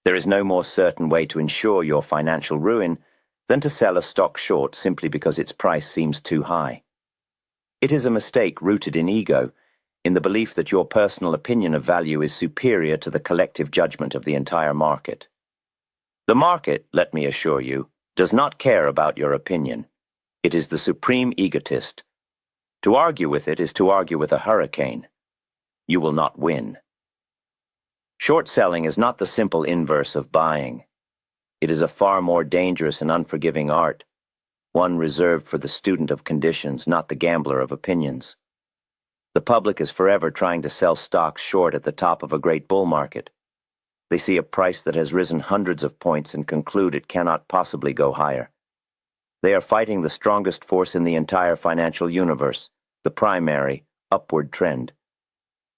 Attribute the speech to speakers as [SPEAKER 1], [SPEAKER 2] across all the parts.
[SPEAKER 1] There is no more certain way to ensure your financial ruin than to sell a stock short simply because its price seems too high. It is a mistake rooted in ego, in the belief that your personal opinion of value is superior to the collective judgment of the entire market. The market, let me assure you, does not care about your opinion. It is the supreme egotist. To argue with it is to argue with a hurricane. You will not win. Short selling is not the simple inverse of buying. It is a far more dangerous and unforgiving art, one reserved for the student of conditions, not the gambler of opinions. The public is forever trying to sell stocks short at the top of a great bull market. They see a price that has risen hundreds of points and conclude it cannot possibly go higher. They are fighting the strongest force in the entire financial universe, the primary, upward trend.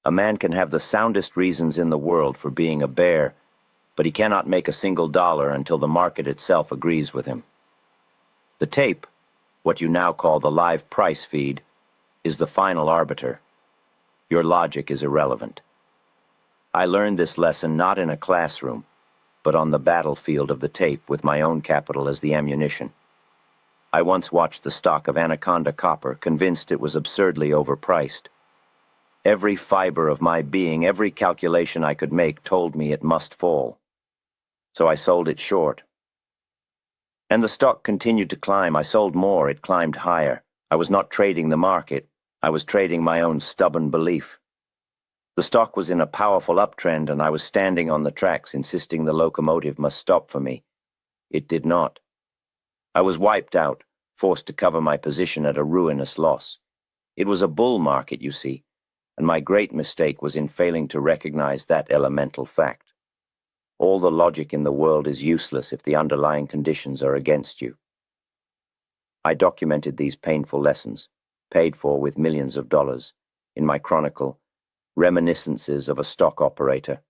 [SPEAKER 1] A man can have the soundest reasons in the world for being a bear, but he cannot make a single dollar until the market itself agrees with him. The tape, what you now call the live price feed, is the final arbiter. Your logic is irrelevant. I learned this lesson not in a classroom, but on the battlefield of the tape with my own capital as the ammunition. I once watched the stock of Anaconda Copper, convinced it was absurdly overpriced. Every fiber of my being, every calculation I could make told me it must fall. So I sold it short. And the stock continued to climb. I sold more, it climbed higher. I was not trading the market, I was trading my own stubborn belief. The stock was in a powerful uptrend, and I was standing on the tracks insisting the locomotive must stop for me. It did not. I was wiped out, forced to cover my position at a ruinous loss. It was a bull market, you see, and my great mistake was in failing to recognize that elemental fact. All the logic in the world is useless if the underlying conditions are against you. I documented these painful lessons, paid for with millions of dollars, in my chronicle, Reminiscences of a Stock Operator.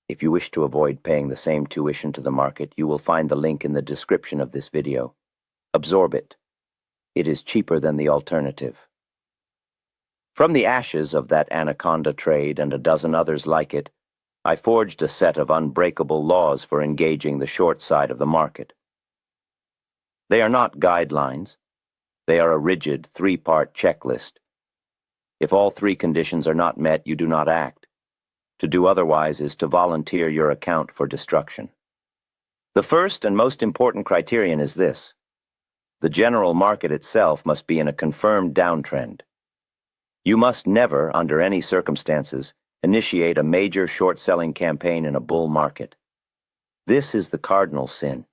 [SPEAKER 1] If you wish to avoid paying the same tuition to the market, you will find the link in the description of this video. Absorb it. It is cheaper than the alternative. From the ashes of that Anaconda trade and a dozen others like it, I forged a set of unbreakable laws for engaging the short side of the market. They are not guidelines. They are a rigid, three-part checklist. If all three conditions are not met, you do not act. To do otherwise is to volunteer your account for destruction. The first and most important criterion is this: the general market itself must be in a confirmed downtrend. You must never, under any circumstances, initiate a major short-selling campaign in a bull market. This is the cardinal sin.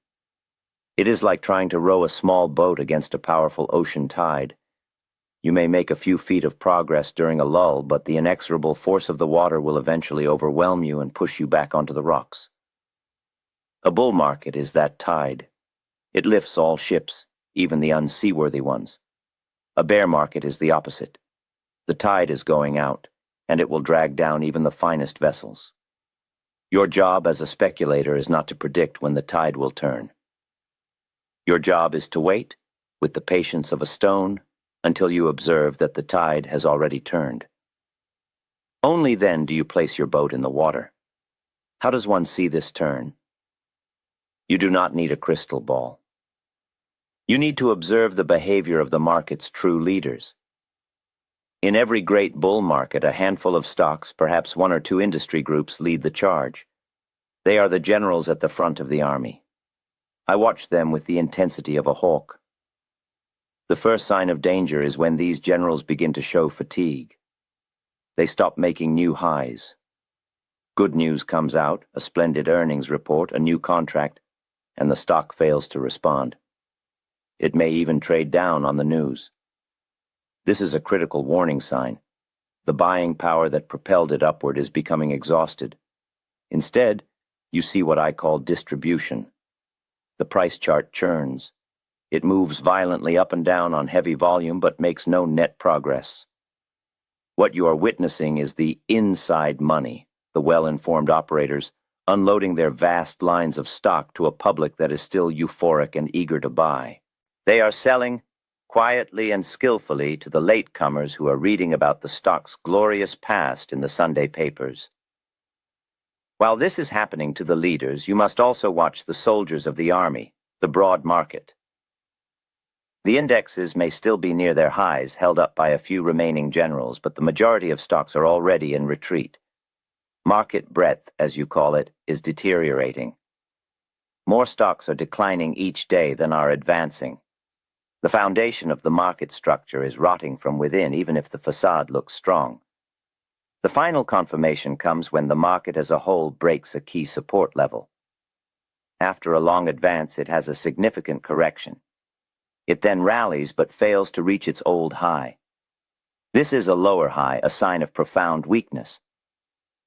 [SPEAKER 1] It is like trying to row a small boat against a powerful ocean tide. You may make a few feet of progress during a lull, but the inexorable force of the water will eventually overwhelm you and push you back onto the rocks. A bull market is that tide. It lifts all ships, even the unseaworthy ones. A bear market is the opposite. The tide is going out, and it will drag down even the finest vessels. Your job as a speculator is not to predict when the tide will turn. Your job is to wait, with the patience of a stone, until you observe that the tide has already turned. Only then do you place your boat in the water. How does one see this turn? You do not need a crystal ball. You need to observe the behavior of the market's true leaders. In every great bull market, a handful of stocks, perhaps one or two industry groups, lead the charge. They are the generals at the front of the army. I watch them with the intensity of a hawk. The first sign of danger is when these generals begin to show fatigue. They stop making new highs. Good news comes out, a splendid earnings report, a new contract, and the stock fails to respond. It may even trade down on the news. This is a critical warning sign. The buying power that propelled it upward is becoming exhausted. Instead, you see what I call distribution. The price chart churns. It moves violently up and down on heavy volume but makes no net progress. What you are witnessing is the inside money, the well-informed operators, unloading their vast lines of stock to a public that is still euphoric and eager to buy. They are selling, quietly and skillfully, to the latecomers who are reading about the stock's glorious past in the Sunday papers. While this is happening to the leaders, you must also watch the soldiers of the army, the broad market. The indexes may still be near their highs, held up by a few remaining generals, but the majority of stocks are already in retreat. Market breadth, as you call it, is deteriorating. More stocks are declining each day than are advancing. The foundation of the market structure is rotting from within, even if the facade looks strong. The final confirmation comes when the market as a whole breaks a key support level. After a long advance, it has a significant correction. It then rallies but fails to reach its old high. This is a lower high, a sign of profound weakness.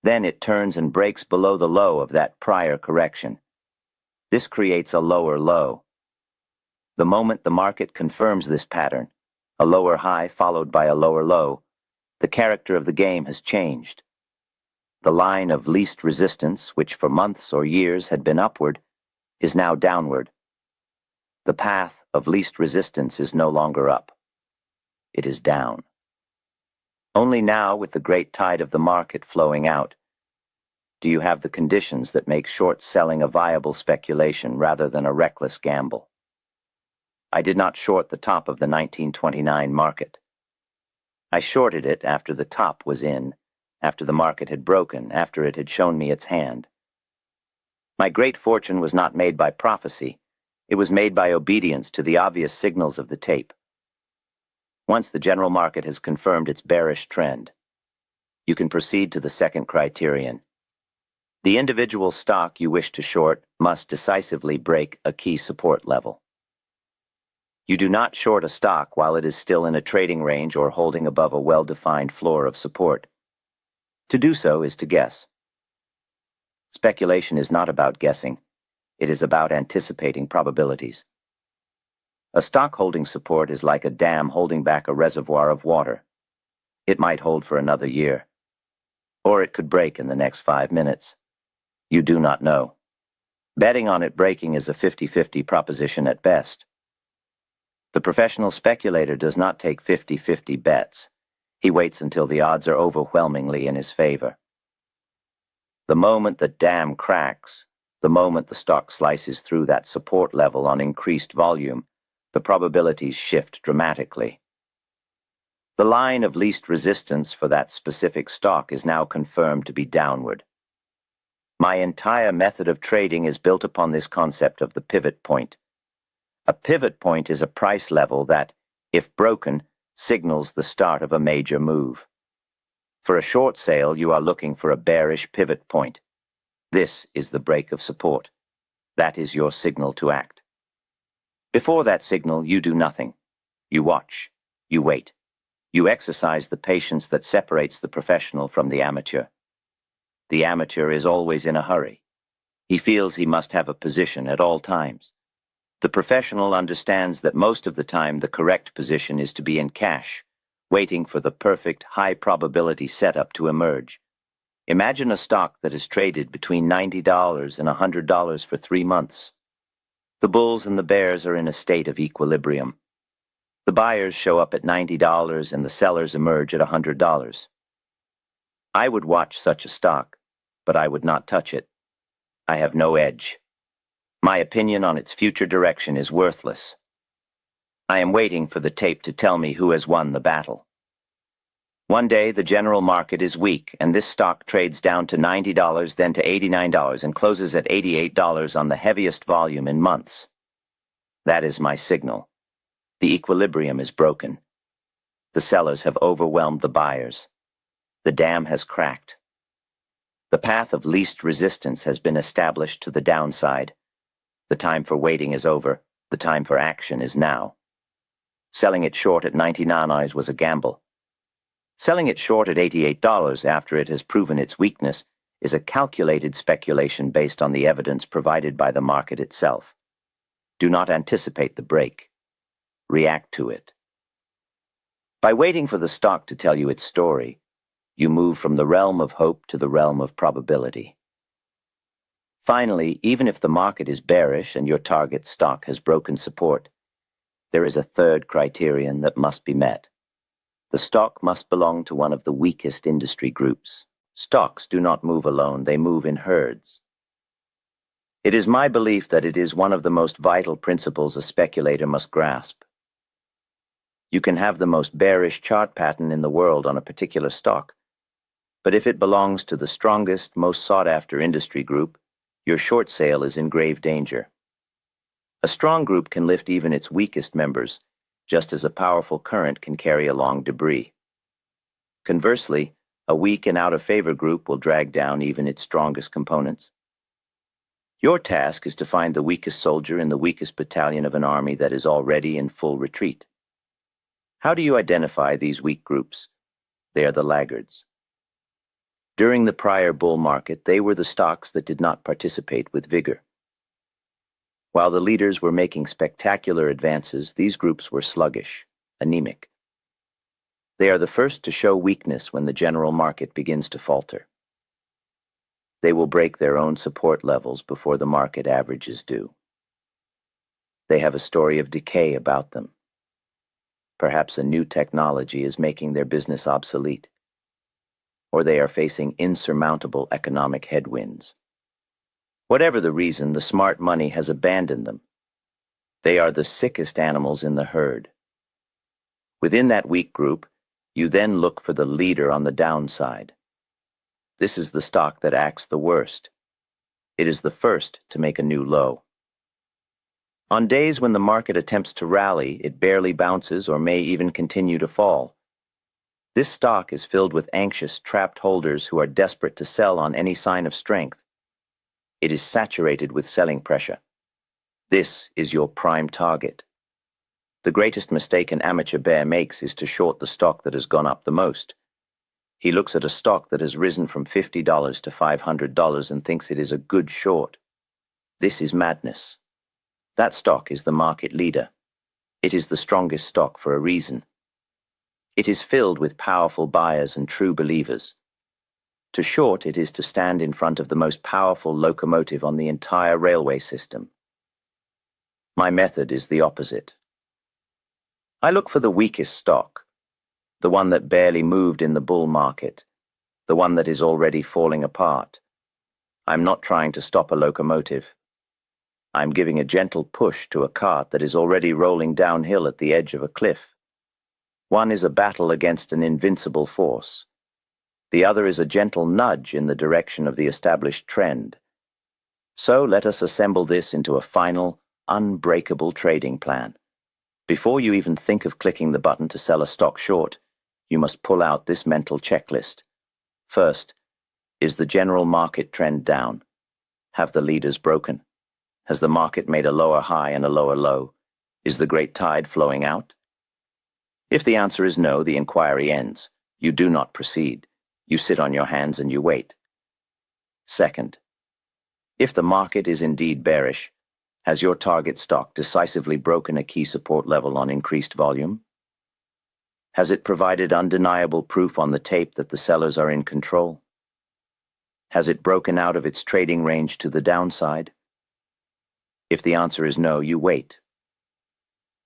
[SPEAKER 1] Then it turns and breaks below the low of that prior correction. This creates a lower low. The moment the market confirms this pattern, a lower high followed by a lower low, the character of the game has changed. The line of least resistance, which for months or years had been upward, is now downward. The path of least resistance is no longer up. It is down. Only now, with the great tide of the market flowing out, do you have the conditions that make short selling a viable speculation rather than a reckless gamble. I did not short the top of the 1929 market. I shorted it after the top was in, after the market had broken, after it had shown me its hand. My great fortune was not made by prophecy. It was made by obedience to the obvious signals of the tape. Once the general market has confirmed its bearish trend, you can proceed to the second criterion. The individual stock you wish to short must decisively break a key support level. You do not short a stock while it is still in a trading range or holding above a well-defined floor of support. To do so is to guess. Speculation is not about guessing. It is about anticipating probabilities. A stock holding support is like a dam holding back a reservoir of water. It might hold for another year. Or it could break in the next 5 minutes. You do not know. Betting on it breaking is a 50-50 proposition at best. The professional speculator does not take 50-50 bets. He waits until the odds are overwhelmingly in his favor. The moment the dam cracks, the moment the stock slices through that support level on increased volume, the probabilities shift dramatically. The line of least resistance for that specific stock is now confirmed to be downward. My entire method of trading is built upon this concept of the pivot point. A pivot point is a price level that, if broken, signals the start of a major move. For a short sale, you are looking for a bearish pivot point. This is the break of support. That is your signal to act. Before that signal, you do nothing. You watch. You wait. You exercise the patience that separates the professional from the amateur. The amateur is always in a hurry. He feels he must have a position at all times. The professional understands that most of the time the correct position is to be in cash, waiting for the perfect high-probability setup to emerge. Imagine a stock that has traded between $90 and $100 for 3 months. The bulls and the bears are in a state of equilibrium. The buyers show up at $90 and the sellers emerge at $100. I would watch such a stock, but I would not touch it. I have no edge. My opinion on its future direction is worthless. I am waiting for the tape to tell me who has won the battle. One day the general market is weak and this stock trades down to $90, then to $89 and closes at $88 on the heaviest volume in months. That is my signal. The equilibrium is broken. The sellers have overwhelmed the buyers. The dam has cracked. The path of least resistance has been established to the downside. The time for waiting is over. The time for action is now. Selling it short at $99 was a gamble. Selling it short at $88 after it has proven its weakness is a calculated speculation based on the evidence provided by the market itself. Do not anticipate the break. React to it. By waiting for the stock to tell you its story, you move from the realm of hope to the realm of probability. Finally, even if the market is bearish and your target stock has broken support, there is a third criterion that must be met. The stock must belong to one of the weakest industry groups. Stocks do not move alone, they move in herds. It is my belief that it is one of the most vital principles a speculator must grasp. You can have the most bearish chart pattern in the world on a particular stock, but if it belongs to the strongest, most sought-after industry group, your short sale is in grave danger. A strong group can lift even its weakest members, just as a powerful current can carry along debris. Conversely, a weak and out-of-favor group will drag down even its strongest components. Your task is to find the weakest soldier in the weakest battalion of an army that is already in full retreat. How do you identify these weak groups? They are the laggards. During the prior bull market, they were the stocks that did not participate with vigor. While the leaders were making spectacular advances, these groups were sluggish, anemic. They are the first to show weakness when the general market begins to falter. They will break their own support levels before the market averages do. They have a story of decay about them. Perhaps a new technology is making their business obsolete, or they are facing insurmountable economic headwinds. Whatever the reason, the smart money has abandoned them. They are the sickest animals in the herd. Within that weak group, you then look for the leader on the downside. This is the stock that acts the worst. It is the first to make a new low. On days when the market attempts to rally, it barely bounces or may even continue to fall. This stock is filled with anxious, trapped holders who are desperate to sell on any sign of strength. It is saturated with selling pressure. This is your prime target. The greatest mistake an amateur bear makes is to short the stock that has gone up the most. He looks at a stock that has risen from $50 to $500 and thinks it is a good short. This is madness. That stock is the market leader. It is the strongest stock for a reason. It is filled with powerful buyers and true believers. To short it is to stand in front of the most powerful locomotive on the entire railway system. My method is the opposite. I look for the weakest stock, the one that barely moved in the bull market, the one that is already falling apart. I'm not trying to stop a locomotive. I'm giving a gentle push to a cart that is already rolling downhill at the edge of a cliff. One is a battle against an invincible force. The other is a gentle nudge in the direction of the established trend. So let us assemble this into a final, unbreakable trading plan. Before you even think of clicking the button to sell a stock short, you must pull out this mental checklist. First, is the general market trend down? Have the leaders broken? Has the market made a lower high and a lower low? Is the great tide flowing out? If the answer is no, the inquiry ends. You do not proceed. You sit on your hands and you wait. Second, if the market is indeed bearish, has your target stock decisively broken a key support level on increased volume? Has it provided undeniable proof on the tape that the sellers are in control? Has it broken out of its trading range to the downside? If the answer is no, you wait.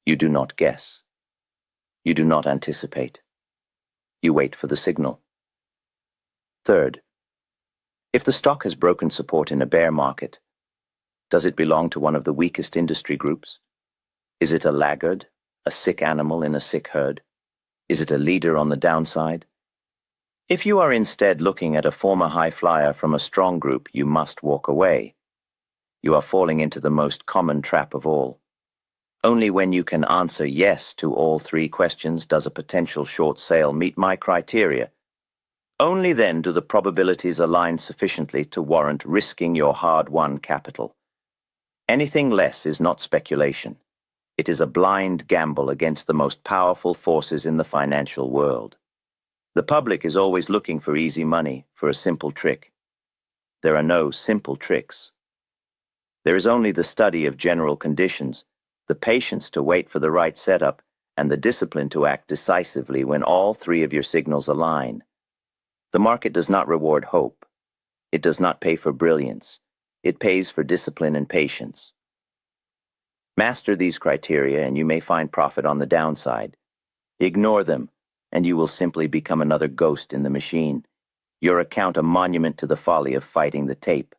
[SPEAKER 1] You do not guess. You do not anticipate. You wait for the signal. Third, if the stock has broken support in a bear market, does it belong to one of the weakest industry groups? Is it a laggard, a sick animal in a sick herd? Is it a leader on the downside? If you are instead looking at a former high flyer from a strong group, you must walk away. You are falling into the most common trap of all. Only when you can answer yes to all three questions does a potential short sale meet my criteria. Only then do the probabilities align sufficiently to warrant risking your hard-won capital. Anything less is not speculation. It is a blind gamble against the most powerful forces in the financial world. The public is always looking for easy money, for a simple trick. There are no simple tricks. There is only the study of general conditions, the patience to wait for the right setup, and the discipline to act decisively when all three of your signals align. The market does not reward hope. It does not pay for brilliance. It pays for discipline and patience. Master these criteria and you may find profit on the downside. Ignore them, and you will simply become another ghost in the machine. your account a monument to the folly of fighting the tape.